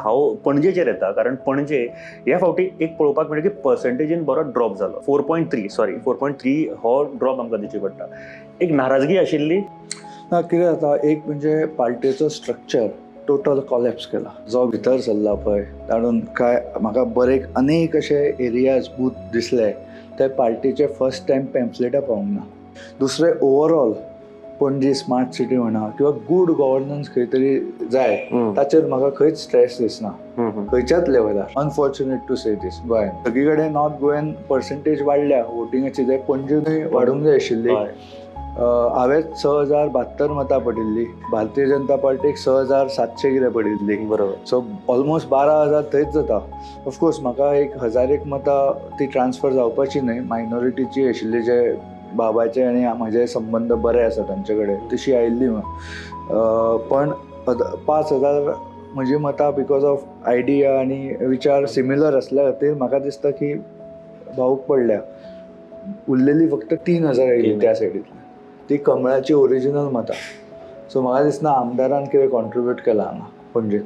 हांव पणजेचेर येता, कारण पणजे ह्या फावटी एक पळोवपाक मेळटा की पर्संटेजीन बरो ड्रॉप जालो. 4.3 हो ड्रॉप आमकां दिवची पडटा. एक नाराजगी आशिल्ली. ना कितें जाता, एक म्हणजे पार्टीचो स्ट्रक्चर टोटल कॉलेप्स केला. जो भितर सरला पळय ताणून काय म्हाका बरेक अनेक अशे एरियाज बूथ दिसले ते पार्टीचे फर्स्ट टायम पॅम्फलेटां पावूंक ना. दुसरें ओवरऑल पणजी स्मार्ट सिटी म्हणा किंवा गूड गव्हर्नन्स खंय तरी जाय ताचेर म्हाका खंयच स्ट्रेस दिसना खंयच्याच लेवलार. अनफॉर्च्युनेट टू से दीस गोंयान सगळी कडेन नॉर्थ गोंयान पर्संटेज वाडल्या वोटिंगाची, ते पणजेनूय वाडूंक जाय आशिल्ली. हांवें 6,072 मतां पडिल्ली, भारतीय जनता पार्टीक 6,700 कितें पडिल्ली. बरोबर. सो ऑलमोस्ट 12,000 थंयच जाता. ऑफकोर्स म्हाका एक 1,001 मतां ती ट्रान्सफर जावपाची न्हय, मायनॉरिटीची आशिल्ली, जे बाबाचे आनी म्हजे संबंद बरे आसा तांचे कडेन, तशी आयिल्ली. पण 5,000 म्हजी मतां बिकॉज ऑफ आयडिया आनी विचार सिमिलर आसल्या खातीर म्हाका दिसता की भावूक पडल्या. उरलेली फक्त 3,000 आयिल्ली त्या सायडींतल्यान, ती कमळाची ओरिजिनल मतां. सो म्हाका दिसना आमदारान कितें कॉन्ट्रिब्यूट केलां हांगा पणजेन.